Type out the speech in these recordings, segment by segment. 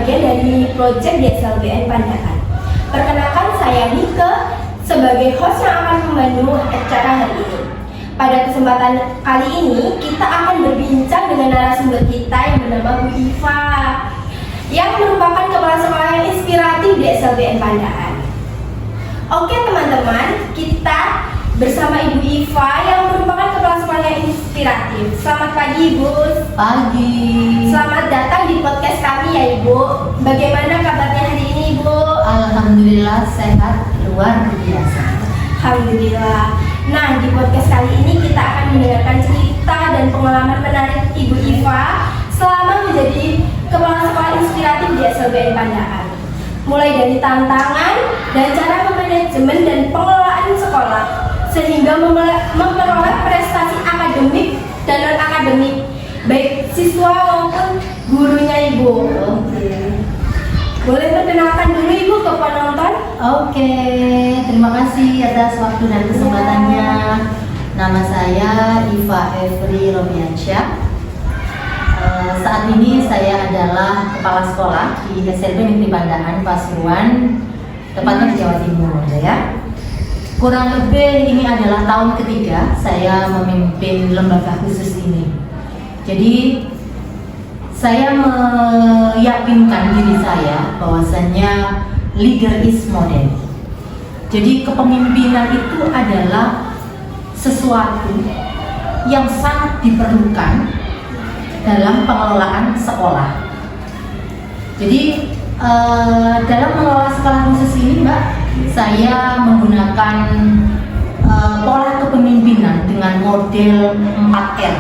bagian dari proyek di SLBN Pandaan. Perkenalkan, saya Nike sebagai host yang akan membantu acara hari ini. Pada kesempatan kali ini, kita akan berbincang dengan narasumber kita yang bernama Bu Iva, yang merupakan kepala sekolah yang inspiratif di SLBN Pandaan. Oke teman-teman, kita bersama Ibu Iva yang merupakan kepala sekolah yang inspiratif. Selamat pagi Ibu. Pagi. Selamat datang di podcast kami ya Ibu. Bagaimana kabarnya hari ini Ibu? Alhamdulillah sehat luar biasa. Alhamdulillah. Nah, di podcast kali ini kita akan mendengarkan cerita dan pengalaman menarik Ibu Iva selama menjadi kepala sekolah inspiratif di SLBN Pandaan. Mulai dari tantangan dan cara memanajemen dan pengelolaan sekolah, sehingga memperoleh prestasi akademik dan non-akademik, baik siswa maupun gurunya Ibu. Boleh perkenalkan dulu Ibu ke penonton? Oke, terima kasih atas waktu dan kesempatannya. Nama saya Iva Evri Romiansyah. Saat ini saya adalah kepala sekolah di SMP Negeri Pandaan Pasuruan, tepatnya di Jawa Timur ya. Kurang lebih ini adalah tahun ketiga saya memimpin lembaga khusus ini. Jadi saya meyakinkan diri saya bahwasannya leader is model. Jadi kepemimpinan itu adalah sesuatu yang sangat diperlukan dalam pengelolaan sekolah. Jadi dalam mengelola sekolah khusus ini Mbak, saya menggunakan pola kepemimpinan dengan model 4R.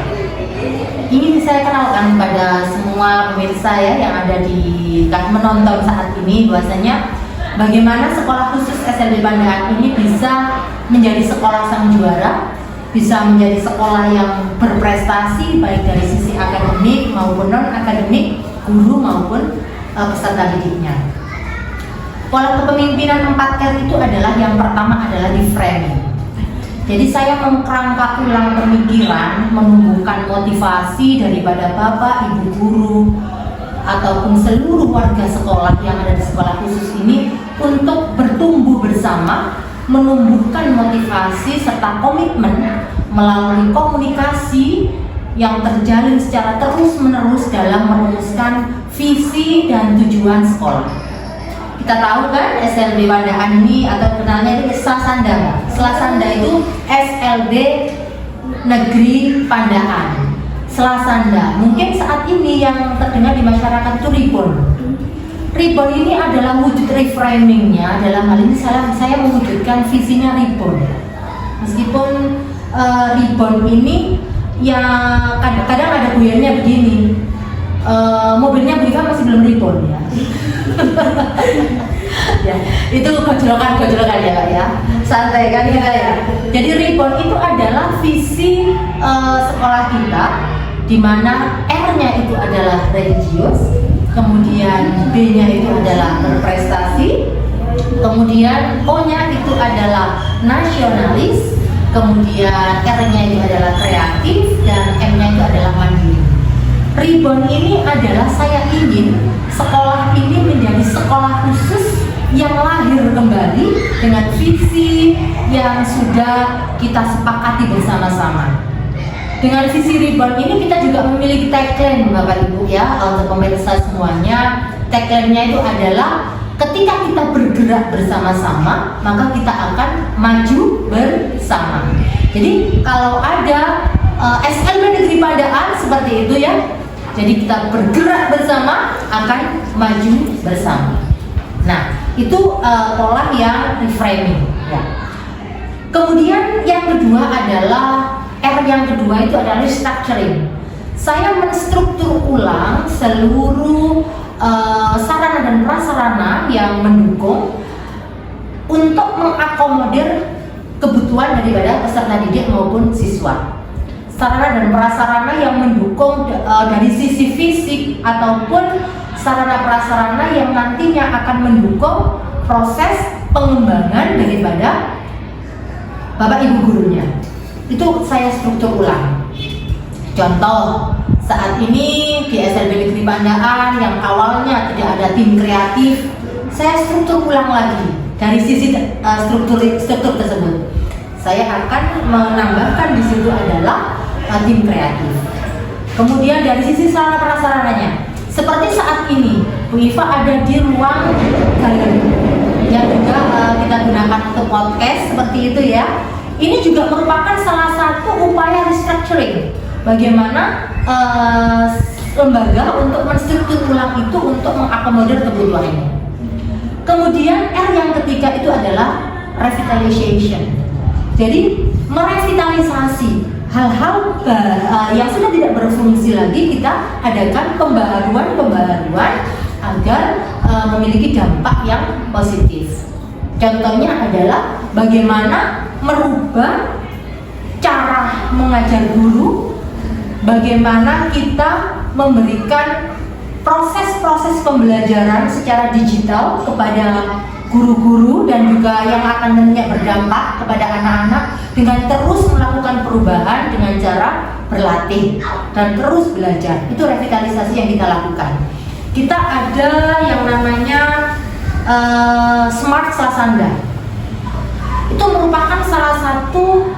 Ingin saya kenalkan pada semua pemirsa ya yang ada di menonton saat ini bahwasanya bagaimana sekolah khusus SLB Pandaan ini bisa menjadi sekolah sang juara, bisa menjadi sekolah yang berprestasi baik dari sisi akademik maupun non akademik, guru maupun peserta didiknya. Pola kepemimpinan 4R itu adalah yang pertama adalah di framing. Jadi saya mengkerangka ulang pemikiran, menumbuhkan motivasi daripada bapak, ibu guru, ataupun seluruh warga sekolah yang ada di sekolah khusus ini untuk bertumbuh bersama, menumbuhkan motivasi serta komitmen melalui komunikasi yang terjalin secara terus-menerus dalam merumuskan visi dan tujuan sekolah. Kita tahu kan SLB Pandaan ini atau kenalnya ini Selasanda. Selasanda itu SLB Negeri Pandaan. Selasanda. Mungkin saat ini yang terdengar di masyarakat itu Ribon. Ribon ini adalah wujud reframingnya. Dalam hal ini saya mewujudkan visinya Ribon. Meskipun Ribon ini ya kadang-kadang ada goyangnya begini. Mobilnya Bu Iva masih belum Ribon ya. Ya, itu gojlokan ya Kak ya. Santai kan kita ya. Jadi Ribon itu adalah visi sekolah kita, di mana R-nya itu adalah religius, kemudian B-nya itu adalah berprestasi, kemudian O-nya itu adalah nasionalis, kemudian R-nya itu adalah kreatif, dan M-nya itu adalah mandiri. Ribon ini adalah saya ingin sekolah ini menjadi sekolah khusus yang lahir kembali dengan visi yang sudah kita sepakati bersama-sama. Dengan visi Ribon ini kita juga memiliki tagline Bapak Ibu ya, untuk pemirsa semuanya. Tagline-nya itu adalah ketika kita bergerak bersama-sama, maka kita akan maju bersama. Jadi kalau ada SLB Negeri Pandaan seperti itu ya. Jadi kita bergerak bersama akan maju bersama. Nah, itu pola yang reframing ya. Kemudian yang kedua adalah R yang kedua itu adalah restructuring. Saya menstruktur ulang seluruh sarana dan prasarana yang mendukung untuk mengakomodir kebutuhan daripada peserta didik maupun siswa. Sarana dan prasarana yang mendukung dari sisi fisik ataupun sarana prasarana yang nantinya akan mendukung proses pengembangan daripada bapak ibu gurunya. Itu saya struktur ulang. Contoh, saat ini di SLB Negeri Pandaan yang awalnya tidak ada ada tim kreatif. Saya struktur ulang lagi dari sisi struktur tersebut. Saya akan menambahkan di situ adalah tim kreatif. Kemudian dari sisi sarana prasarananya, seperti saat ini Bu Iva ada di ruang galeri yang juga kita gunakan untuk podcast seperti itu ya. Ini juga merupakan salah satu upaya restructuring. Bagaimana lembaga untuk menstruktur ulang itu untuk mengakomodir kebutuhannya. Kemudian R yang ketiga itu adalah revitalization. Jadi merevitalisasi hal-hal yang sudah tidak berfungsi lagi, kita adakan pembaharuan agar memiliki dampak yang positif. Contohnya adalah bagaimana merubah cara mengajar guru, bagaimana kita memberikan proses-proses pembelajaran secara digital kepada guru-guru dan juga yang akan nantinya berdampak kepada anak-anak dengan terus melakukan perubahan dengan cara berlatih dan terus belajar. Itu revitalisasi yang kita lakukan. Kita ada yang namanya Smart Sasanda. Itu merupakan salah satu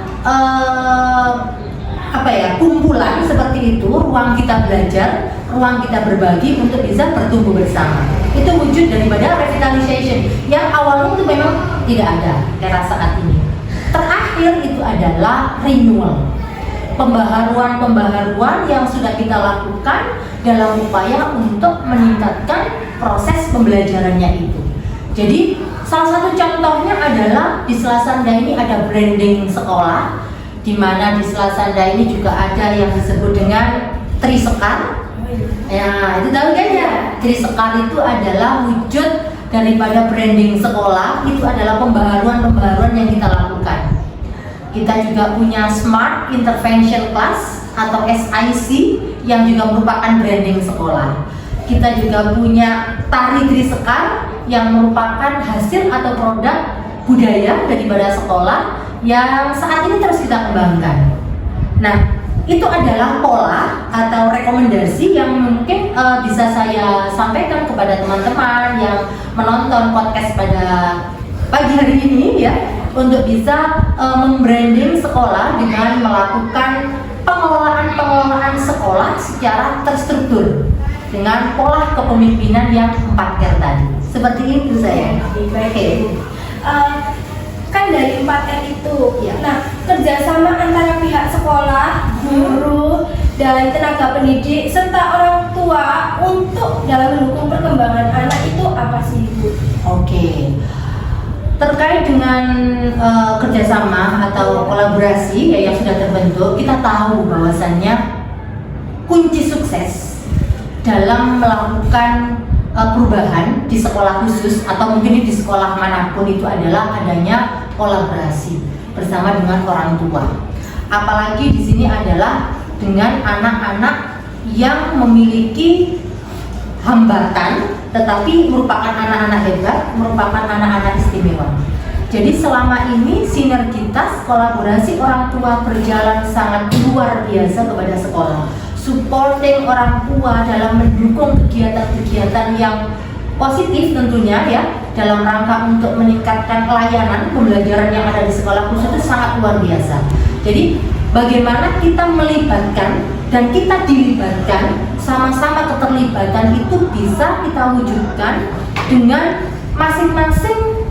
kumpulan seperti itu, ruang kita belajar, ruang kita berbagi untuk bisa bertumbuh bersama. Itu wujud daripada revitalization yang awalnya itu memang tidak ada era saat ini. Terakhir itu adalah renewal, pembaharuan yang sudah kita lakukan dalam upaya untuk meningkatkan proses pembelajarannya itu. Jadi salah satu contohnya adalah di Selasanda ini ada branding sekolah, di mana di Selasanda ini juga ada yang disebut dengan Trisekar. Ya, itu tahu kan ya? Trisekar itu adalah wujud daripada branding sekolah, itu adalah pembaharuan yang kita lakukan. Kita juga punya Smart Intervention Class atau SIC yang juga merupakan branding sekolah. Kita juga punya Tari Trisekar yang merupakan hasil atau produk budaya daripada sekolah yang saat ini terus kita kembangkan. Nah, itu adalah pola atau rekomendasi yang mungkin bisa saya sampaikan kepada teman-teman yang menonton podcast pada pagi hari ini ya, untuk bisa membranding sekolah dengan melakukan pengelolaan sekolah secara terstruktur dengan pola kepemimpinan yang 4R tadi. Seperti itu saya. Baik. Kan dari 4R itu, ya. Nah, kerjasama antara pihak sekolah, guru, dan tenaga pendidik serta orang tua untuk dalam mendukung perkembangan anak itu apa sih, Bu? Oke. Terkait dengan kerjasama atau kolaborasi yang sudah terbentuk, kita tahu bahwasannya kunci sukses dalam melakukan perubahan di sekolah khusus atau mungkin di sekolah manapun itu adalah adanya kolaborasi bersama dengan orang tua. Apalagi di sini adalah dengan anak-anak yang memiliki hambatan tetapi merupakan anak-anak hebat, merupakan anak-anak istimewa. Jadi selama ini sinergitas kolaborasi orang tua berjalan sangat luar biasa kepada sekolah. Supporting orang tua dalam mendukung kegiatan-kegiatan yang positif tentunya ya, dalam rangka untuk meningkatkan pelayanan pembelajaran yang ada di sekolah khusus itu sangat luar biasa. Jadi bagaimana kita melibatkan dan kita dilibatkan, sama-sama keterlibatan itu bisa kita wujudkan dengan masing-masing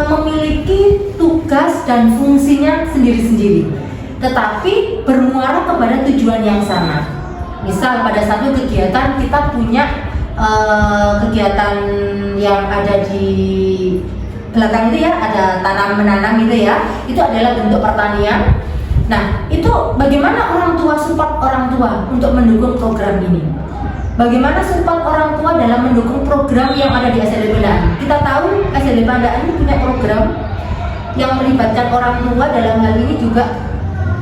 memiliki tugas dan fungsinya sendiri-sendiri, tetapi bermuara kepada tujuan yang sama. Misal pada satu kegiatan kita punya kegiatan yang ada di belakang itu ya, ada tanam menanam itu ya, itu adalah bentuk pertanian. Nah, itu bagaimana orang tua support orang tua untuk mendukung program ini? Bagaimana support orang tua dalam mendukung program yang ada di SLB Pandaan? Kita tahu SLB Pandaan ini punya program yang melibatkan orang tua, dalam hal ini juga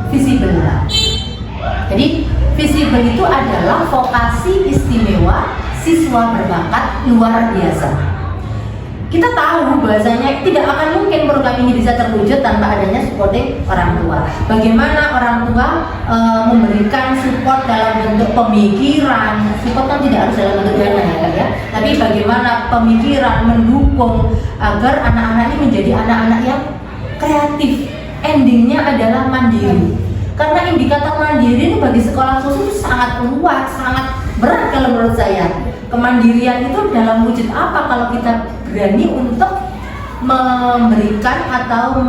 visible. Jadi visible itu adalah vokasi istimewa siswa berbakat luar biasa. Kita tahu bahwasanya tidak akan mungkin program ini bisa terwujud tanpa adanya supporting orang tua. Bagaimana orang tua memberikan support dalam bentuk pemikiran, support kan tidak harus dalam bentuk dana ya, ya, tapi bagaimana pemikiran mendukung agar anak-anak ini menjadi anak-anak yang kreatif. Endingnya adalah mandiri. Karena indikator mandiri ini bagi sekolah khusus itu sangat luas, sangat berat kalau menurut saya. Kemandirian itu dalam wujud apa kalau kita berani untuk memberikan atau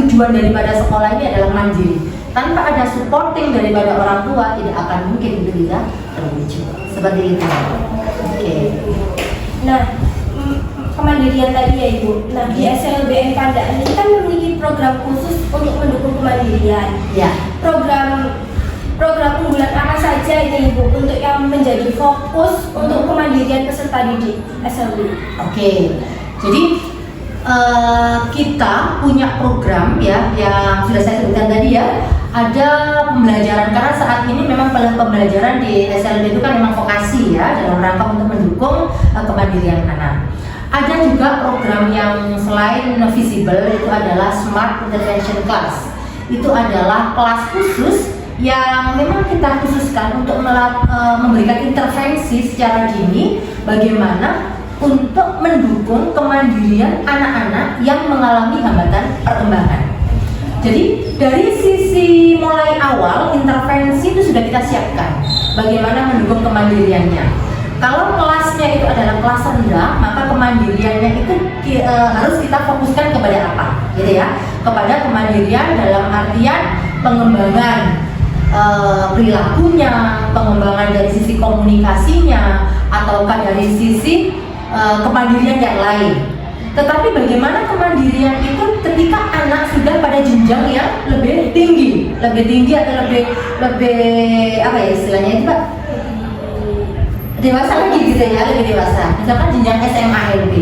tujuan daripada sekolah ini adalah mandiri. Tanpa ada supporting daripada orang tua tidak akan mungkin itu bisa terwujud. Seperti itu. Oke. Nah, kemandirian tadi ya Ibu. Nah, di SLBN Pandaan ini kan memiliki program khusus untuk mendukung kemandirian. Ya. Program unggulan apa saja ini Ibu untuk yang menjadi fokus untuk kemandirian peserta didik SLB? Oke. Jadi kita punya program ya yang sudah saya sebutkan tadi ya. Ada pembelajaran karena saat ini memang pembelajaran di SLB itu kan memang vokasi ya dalam rangka untuk mendukung kemandirian anak. Ada juga program yang selain visible itu adalah Smart Intervention Class. Itu adalah kelas khusus yang memang kita khususkan untuk memberikan intervensi secara dini bagaimana untuk mendukung kemandirian anak-anak yang mengalami hambatan perkembangan. Jadi dari sisi mulai awal intervensi itu sudah kita siapkan bagaimana mendukung kemandiriannya. Kalau kelasnya itu adalah kelas rendah, maka kemandiriannya itu harus kita fokuskan kepada apa, gitu ya? Kepada kemandirian dalam artian pengembangan perilakunya, pengembangan dari sisi komunikasinya, ataukah dari sisi kemandirian yang lain. Tetapi bagaimana kemandirian itu ketika anak sudah pada jenjang yang lebih tinggi atau lebih apa ya istilahnya itu Pak? Dewasa lagi gitu ya, lebih dewasa. Misalkan jenjang SMA LB.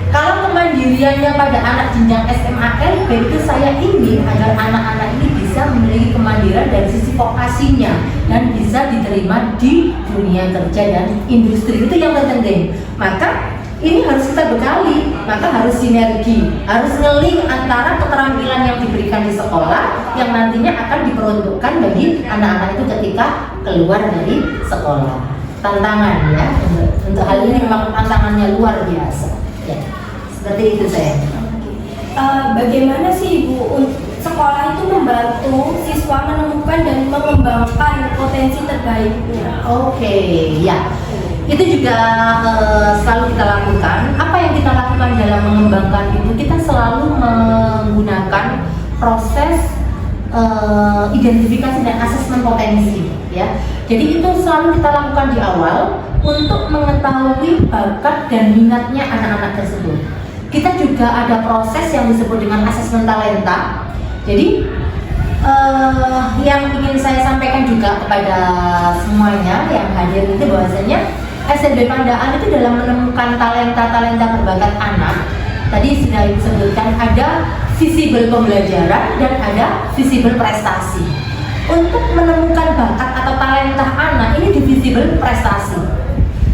Kalau kemandiriannya pada anak jenjang SMA LB itu saya ingin agar anak-anak ini bisa memiliki kemandirian dari sisi vokasinya dan bisa diterima di dunia kerja dan industri, itu yang terpenting. Maka ini harus kita bekali, maka harus sinergi, harus nge-link antara keterampilan yang diberikan di sekolah yang nantinya akan diperuntukkan bagi anak-anak itu ketika keluar dari sekolah. Tantangan ya, untuk hal ini memang tantangannya luar biasa. Ya, seperti itu saya. Bagaimana sih Ibu sekolah itu membantu siswa menemukan dan mengembangkan potensi terbaiknya? Oke, ya. Itu juga selalu kita lakukan. Apa yang kita lakukan dalam mengembangkan itu, kita selalu menggunakan proses identifikasi dan asesmen potensi ya. Jadi itu selalu kita lakukan di awal untuk mengetahui bakat dan minatnya anak-anak tersebut. Kita juga ada proses yang disebut dengan asesmen talenta. Jadi yang ingin saya sampaikan juga kepada semuanya yang hadir itu bahwasanya SLB Pandaan itu dalam menemukan talenta-talenta berbakat anak, tadi sudah disebutkan ada visible pembelajaran dan ada visible prestasi. Untuk menemukan bakat atau talenta anak ini di visible prestasi.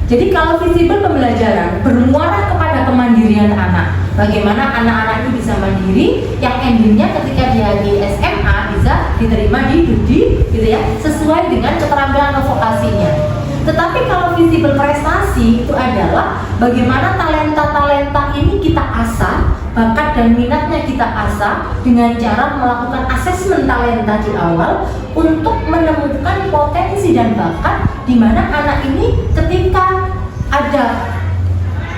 Jadi kalau visible pembelajaran bermuara kepada kemandirian anak, bagaimana anak-anak itu bisa mandiri, yang endingnya ketika dia di SMA bisa diterima di Dudi, gitu ya, sesuai dengan keterampilan atau vokasinya. Tetapi kalau visible prestasi itu adalah bagaimana talenta-talenta ini kita asah, bakat dan minatnya kita asah dengan cara melakukan asesmen talenta di awal untuk menemukan potensi dan bakat di mana anak ini ketika ada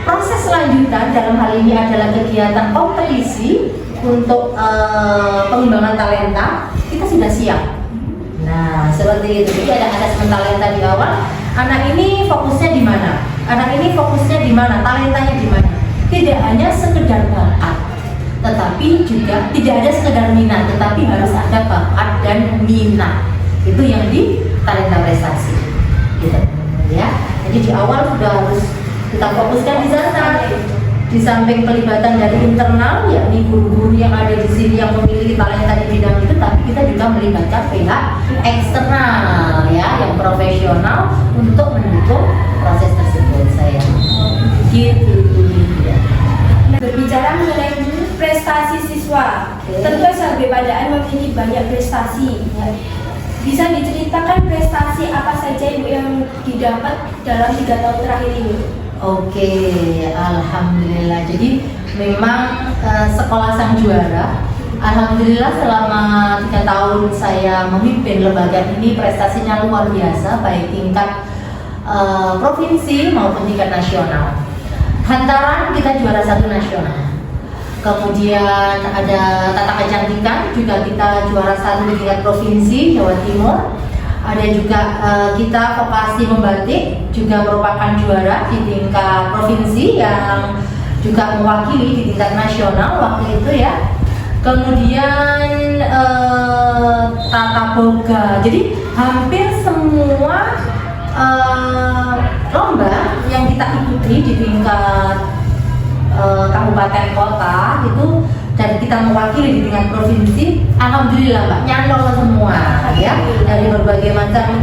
proses selanjutan, dalam hal ini adalah kegiatan kompetisi untuk pengembangan talenta, kita sudah siap. Nah, seperti itu. Jadi ada asesmen talenta di awal. Anak ini fokusnya di mana? Anak ini fokusnya di mana? Talentanya di mana? Tidak hanya sekedar bakat, tetapi juga tidak ada sekedar minat, tetapi harus ada bakat dan minat. Itu yang di talenta prestasi. Gitu, ya. Jadi di awal sudah harus kita fokuskan di sana. Di samping pelibatan dari internal, yakni guru-guru yang ada di sini yang memiliki talenta di bidang itu, tapi kita juga melibatkan pihak eksternal ya, yang profesional untuk mendukung proses tersebut. Saya gitu. Berbicara mengenai prestasi siswa, tentu SLB Pandaan memiliki banyak prestasi. Bisa diceritakan prestasi apa saja Ibu yang didapat dalam 3 tahun terakhir ini? Oke, alhamdulillah. Jadi memang sekolah sang juara. Alhamdulillah selama 3 tahun saya memimpin lembaga ini prestasinya luar biasa, baik tingkat provinsi maupun tingkat nasional. Hantaran kita juara 1 nasional. Kemudian ada tata kecantikan juga kita juara 1 di tingkat provinsi Jawa Timur. Ada juga kita vokasi membatik juga merupakan juara di tingkat provinsi yang juga mewakili di tingkat nasional waktu itu ya. Kemudian tata boga. Jadi hampir semua lomba yang kita ikuti di tingkat kabupaten kota itu dan kita mewakili di tingkat provinsi, alhamdulillah Mbak nyantol semua ya dari berbagai macam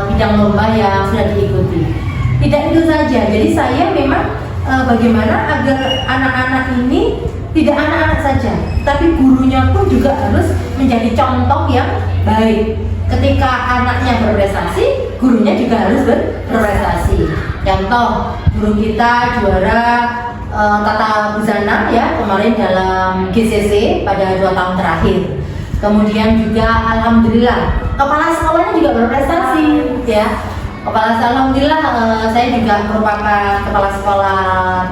bidang lomba yang sudah diikuti. Tidak itu saja, jadi saya memang bagaimana agar anak-anak ini tidak anak-anak saja, tapi gurunya pun juga harus menjadi contoh yang baik. Ketika anaknya berprestasi, gurunya juga harus berprestasi. Contoh, guru kita juara tata busana ya kemarin dalam GCC pada 2 tahun terakhir. Kemudian juga alhamdulillah kepala sekolahnya juga berprestasi ya. Kepala alhamdulillah saya juga merupakan kepala sekolah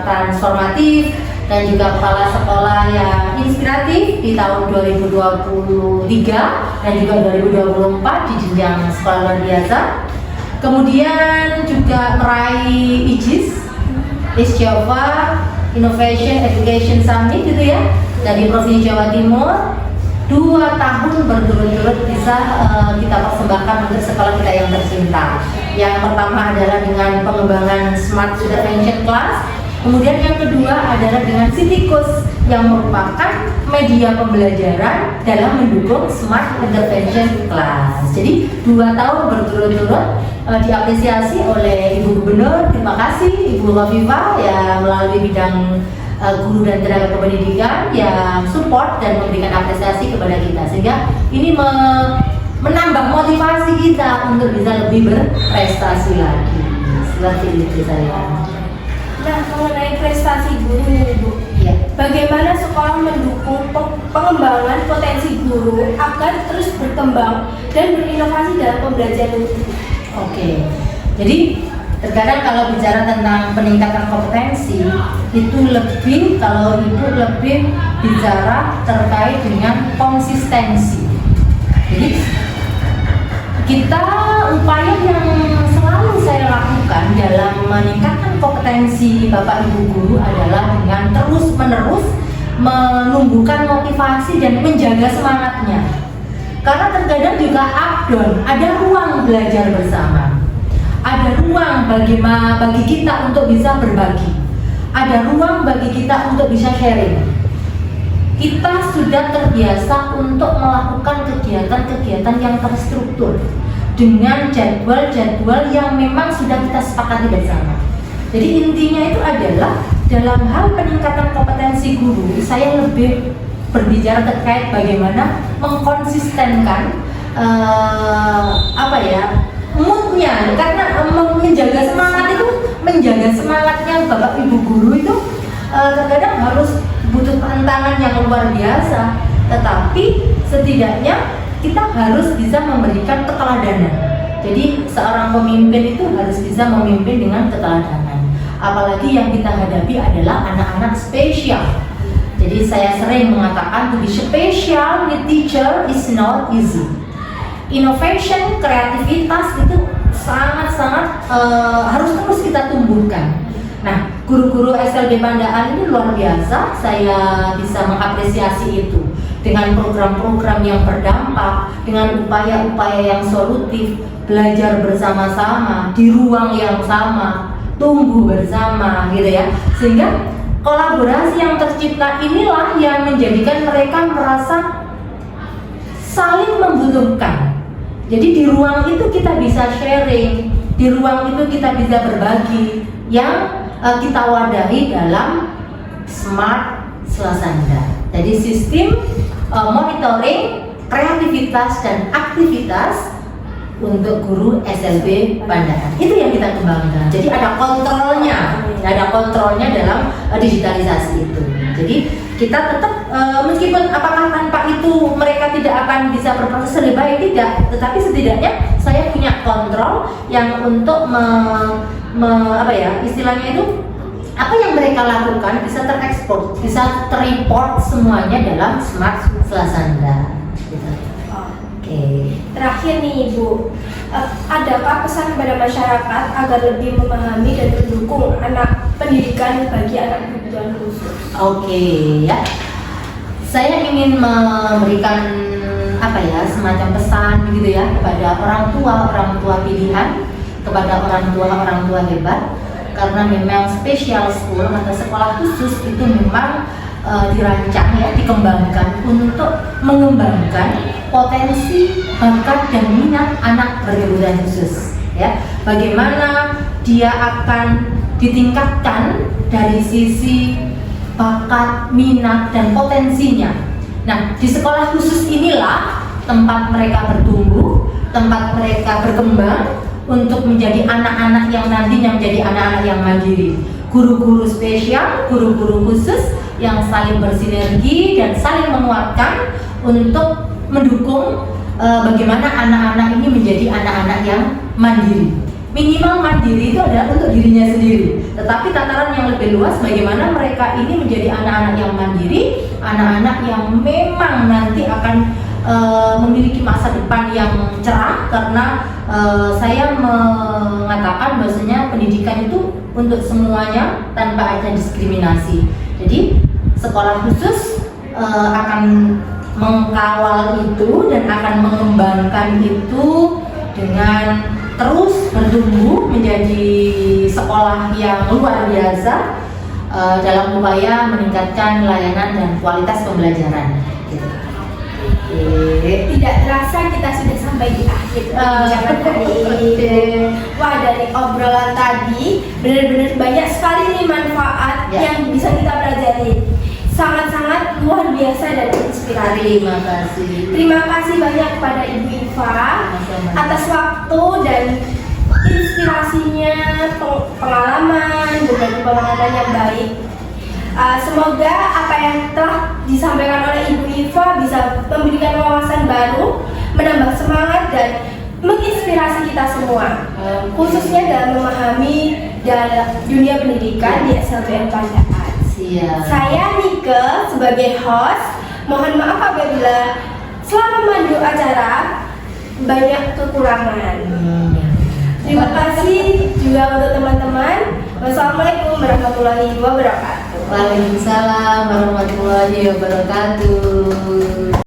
transformatif dan juga kepala sekolah yang inspiratif di tahun 2023 dan juga 2024 di jenjang sekolah luar biasa. Kemudian juga meraih IJIS East Java Innovation Education Summit gitu ya dari Provinsi Jawa Timur. 2 tahun berturut-turut bisa kita persembahkan untuk sekolah kita yang tercinta. Yang pertama adalah dengan pengembangan Smart Intervention Class. Kemudian yang kedua adalah dengan Citikus yang merupakan media pembelajaran dalam mendukung Smart Intervention Class. Jadi 2 tahun berturut-turut diapresiasi oleh Ibu Gubernur. Terima kasih Ibu Khofifah ya melalui bidang guru dan tenaga kependidikan yang support dan memberikan apresiasi kepada kita sehingga ini menambah motivasi kita untuk bisa lebih berprestasi lagi. Seperti itu saya. Nah, mengenai prestasi guru ini Bu, Ya. bagaimana sekolah mendukung pengembangan potensi guru agar terus berkembang dan berinovasi dalam pembelajaran itu? Oke, jadi terkadang kalau bicara tentang peningkatan kompetensi itu lebih kalau ibu lebih bicara terkait dengan konsistensi. Jadi kita upaya yang selalu saya lakukan dalam meningkatkan kompetensi Bapak Ibu guru adalah dengan terus-menerus menumbuhkan motivasi dan menjaga semangatnya. Karena terkadang juga up down, ada ruang belajar bersama. Ada ruang bagi kita untuk bisa berbagi. Ada ruang bagi kita untuk bisa sharing. Kita sudah terbiasa untuk melakukan kegiatan-kegiatan yang terstruktur dengan jadwal-jadwal yang memang sudah kita sepakati bersama. Jadi intinya itu adalah dalam hal peningkatan kompetensi guru, saya lebih berbicara terkait bagaimana mengkonsistenkan moodnya, karena menjaga semangatnya Bapak Ibu guru itu terkadang harus butuh tantangan yang luar biasa, tetapi setidaknya kita harus bisa memberikan keteladanan. Jadi seorang pemimpin itu harus bisa memimpin dengan keteladanan. Apalagi yang kita hadapi adalah anak-anak spesial. Jadi saya sering mengatakan to be special with teacher is not easy. Innovation, kreativitas itu sangat-sangat harus terus kita tumbuhkan. Nah, guru-guru SLB Pandaan ini luar biasa, saya bisa mengapresiasi itu dengan program-program yang berdampak, dengan upaya-upaya yang solutif, belajar bersama-sama di ruang yang sama, tumbuh bersama gitu ya. Sehingga kolaborasi yang tercipta inilah yang menjadikan mereka merasa saling membutuhkan. Jadi di ruang itu kita bisa sharing, di ruang itu kita bisa berbagi yang kita wadahi dalam Smart Swasanda. Jadi sistem monitoring, kreativitas dan aktivitas untuk guru SLB Pandaan. Itu yang kita kembangkan. Jadi ada kontrolnya dalam digitalisasi itu. Jadi kita tetap meskipun apakah tanpa itu mereka tidak akan bisa berproses lebih baik, tidak, tetapi setidaknya saya punya kontrol yang untuk istilahnya itu apa yang mereka lakukan bisa terekspor, bisa terreport semuanya dalam Smart Selasanda. Gitu. Oke. Terakhir nih Ibu, adakah pesan kepada masyarakat agar lebih memahami dan mendukung anak pendidikan bagi anak berkebutuhan khusus? Oke, ya. Saya ingin memberikan semacam pesan begitu ya kepada orang tua pilihan, kepada orang tua hebat, karena memang special school atau sekolah khusus itu memang dirancang ya, dikembangkan untuk mengembangkan potensi, bakat dan minat anak berkebutuhan khusus ya. Bagaimana dia akan ditingkatkan dari sisi bakat, minat dan potensinya. Nah, di sekolah khusus inilah tempat mereka bertumbuh, tempat mereka berkembang untuk menjadi anak-anak yang nantinya menjadi anak-anak yang mandiri. Guru-guru spesial, guru-guru khusus yang saling bersinergi dan saling menguatkan untuk mendukung bagaimana anak-anak ini menjadi anak-anak yang mandiri. Minimal mandiri itu adalah untuk dirinya sendiri, tetapi tataran yang lebih luas bagaimana mereka ini menjadi anak-anak yang mandiri, anak-anak yang memang nanti akan memiliki masa depan yang cerah, karena saya mengatakan bahwasanya pendidikan itu untuk semuanya tanpa ada diskriminasi. Jadi sekolah khusus akan mengkawal itu dan akan mengembangkan itu dengan terus bertumbuh menjadi sekolah yang luar biasa dalam upaya meningkatkan layanan dan kualitas pembelajaran. Gitu. Tidak terasa kita sudah sampai di akhir perbincangan hari ini. Wah, dari obrolan tadi benar-benar banyak sekali nih manfaat yang bisa kita pelajari. Sangat-sangat luar biasa dan inspiratif. Terima kasih. Terima kasih banyak kepada Ibu Iva atas waktu dan inspirasinya, pengalaman, berbagi pengalaman yang baik. Semoga apa yang telah disampaikan oleh Ibu Iva bisa memberikan wawasan baru, menambah semangat dan menginspirasi kita semua, khususnya dalam memahami dalam dunia pendidikan di SLBN Pandaan. Saya Nike sebagai host, mohon maaf apabila selama memandu acara banyak kekurangan. Terima kasih juga untuk teman-teman. Wassalamualaikum warahmatullahi wabarakatuh. Waalaikumsalam warahmatullahi wabarakatuh.